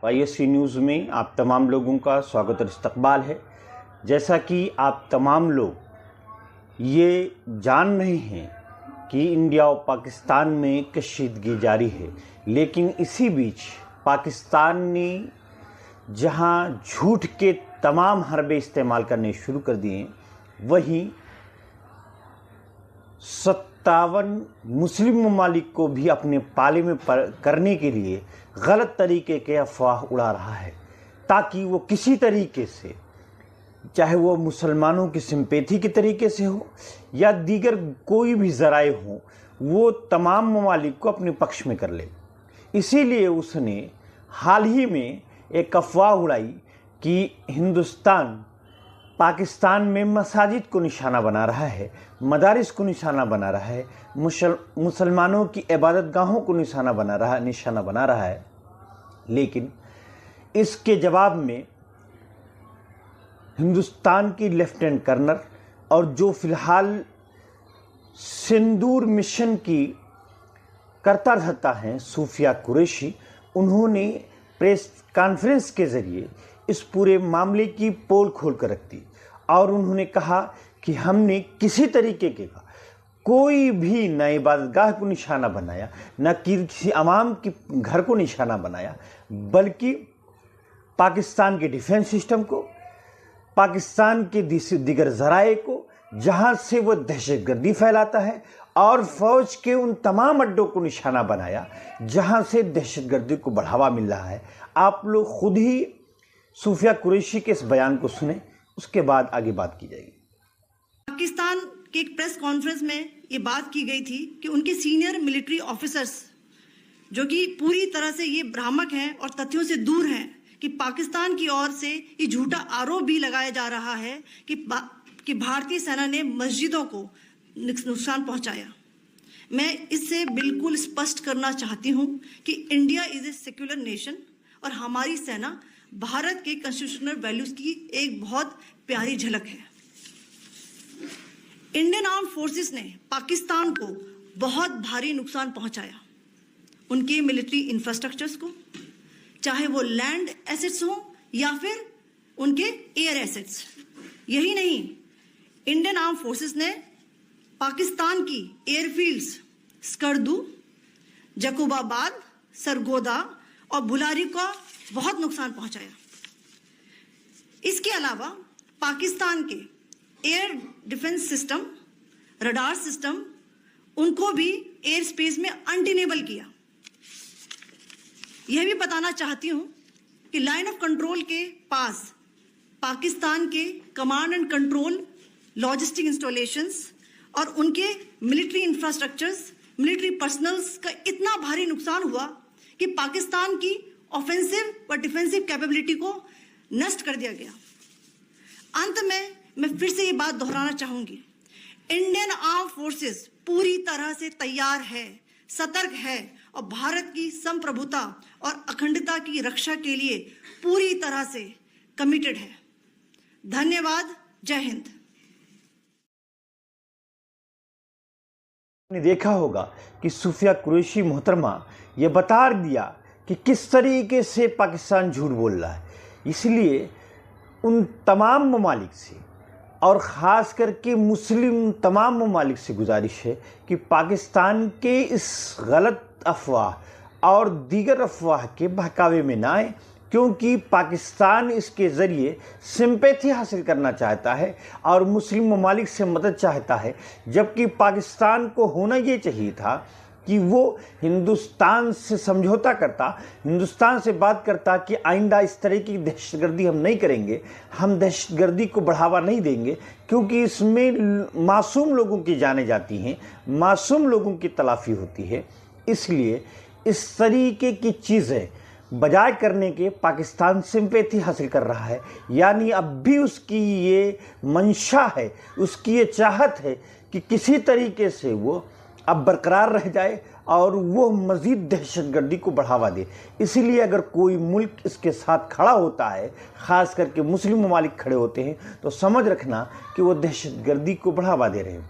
YSC news में आप तमाम लोगों का स्वागत और इस्तकबाल है। जैसा कि आप तमाम लोग ये जान रहे हैं कि इंडिया और पाकिस्तान में कशीदगी जारी है, लेकिन इसी बीच पाकिस्तान ने जहां झूठ के तमाम हरबे इस्तेमाल करने शुरू कर दिए, वहीं 57 मुस्लिम ममालिक को भी अपने पाले में करने के लिए गलत तरीके के अफवाह उड़ा रहा है, ताकि वो किसी तरीके से, चाहे वो मुसलमानों की सिंपैथी के तरीके से हो या दीगर कोई भी ज़राए हो, वो तमाम ममालिक को अपने पक्ष में कर ले। इसीलिए उसने हाल ही में एक अफवाह उड़ाई कि हिंदुस्तान पाकिस्तान में मसाजिद को निशाना बना रहा है, मदारिस को निशाना बना रहा है, मुसलमानों की इबादत गाहों को निशाना बना रहा है। लेकिन इसके जवाब में हिंदुस्तान की लेफ्टिनेंट कर्नल और जो फ़िलहाल सिंदूर मिशन की करता रहता है सूफिया कुरैशी, उन्होंने प्रेस कॉन्फ्रेंस के ज़रिए इस पूरे मामले की पोल खोल कर रख दी और उन्होंने कहा कि हमने किसी तरीके के का कोई भी न इबादतगाह को निशाना बनाया, न किसी अवाम के घर को निशाना बनाया, बल्कि पाकिस्तान के डिफेंस सिस्टम को, पाकिस्तान के दिगर ज़राए को, जहां से वो दहशतगर्दी फैलाता है, और फ़ौज के उन तमाम अड्डों को निशाना बनाया जहां से दहशतगर्दी को बढ़ावा मिल रहा है। आप लोग खुद ही सूफिया कुरैशी के इस बयान को सुने, उसके बाद आगे बात की जाएगी। पाकिस्तान के एक प्रेस कॉन्फ्रेंस में ये बात की गई थी कि उनके सीनियर मिलिट्री ऑफिसर्स, जो कि पूरी तरह से ये भ्रामक हैं और तथ्यों से दूर हैं, कि पाकिस्तान की ओर से ये झूठा आरोप भी लगाया जा रहा है कि भारतीय सेना ने मस्जिदों को नुकसान पहुंचाया। मैं इससे बिल्कुल स्पष्ट करना चाहती हूं कि India is a secular nation और हमारी सेना भारत के कॉन्स्टिट्यूशनल वैल्यूज की एक बहुत प्यारी झलक है। इंडियन आर्म फोर्सेस ने पाकिस्तान को बहुत भारी नुकसान पहुंचाया, उनके मिलिट्री इंफ्रास्ट्रक्चर्स को, चाहे वो लैंड एसेट्स हो या फिर उनके एयर एसेट्स। यही नहीं, इंडियन आर्म फोर्सेस ने पाकिस्तान की एयरफील्ड्स स्कर्दू, जकोबाबाद, सरगोदा और बुलारी को बहुत नुकसान पहुंचाया। इसके अलावा पाकिस्तान के air defence system, radar system, उनको भी एयर स्पेस में अनटेनेबल किया। यह भी बताना चाहती हूं कि लाइन ऑफ कंट्रोल के पास पाकिस्तान के command and control logistic installations और उनके मिलिट्री इंफ्रास्ट्रक्चर्स, मिलिट्री पर्सनल्स का इतना भारी नुकसान हुआ कि पाकिस्तान की ऑफेंसिव व डिफेंसिव कैपेबिलिटी को नष्ट कर दिया गया। अंत में मैं फिर से ये बात दोहराना चाहूंगी, इंडियन आर्म फोर्सेस पूरी तरह से तैयार है, सतर्क है और भारत की संप्रभुता और अखंडता की रक्षा के लिए पूरी तरह से कमिटेड है। धन्यवाद। जय हिंद। आपने देखा होगा कि सूफिया कुरैशी मोहतरमा ये बता दिया कि किस तरीके से पाकिस्तान झूठ बोल रहा है। इसलिए उन तमाम ममालिक से और ख़ास करके मुस्लिम तमाम ममालिक से गुजारिश है कि पाकिस्तान के इस गलत अफवाह और दीगर अफवाह के बहकावे में ना आए, क्योंकि पाकिस्तान इसके ज़रिए सिंपैथी हासिल करना चाहता है और मुस्लिम ममालिक से मदद चाहता है, जबकि पाकिस्तान को होना ये चाहिए था कि वो हिंदुस्तान से समझौता करता, हिंदुस्तान से बात करता कि आइंदा इस तरह की दहशतगर्दी हम नहीं करेंगे, हम दहशतगर्दी को बढ़ावा नहीं देंगे, क्योंकि इसमें मासूम लोगों की जानें जाती हैं, मासूम लोगों की तलाफ़ी होती है। इसलिए इस तरीके की चीज़ें बजाय करने के पाकिस्तान सिंपैथी हासिल कर रहा है, यानी अब भी उसकी ये मंशा है, उसकी ये चाहत है कि किसी तरीके से वो अब बरकरार रह जाए और वो मज़ीद दहशतगर्दी को बढ़ावा दे। इसीलिए अगर कोई मुल्क इसके साथ खड़ा होता है, ख़ास करके मुस्लिम ममालिक खड़े होते हैं, तो समझ रखना कि वो दहशतगर्दी को बढ़ावा दे रहे हैं।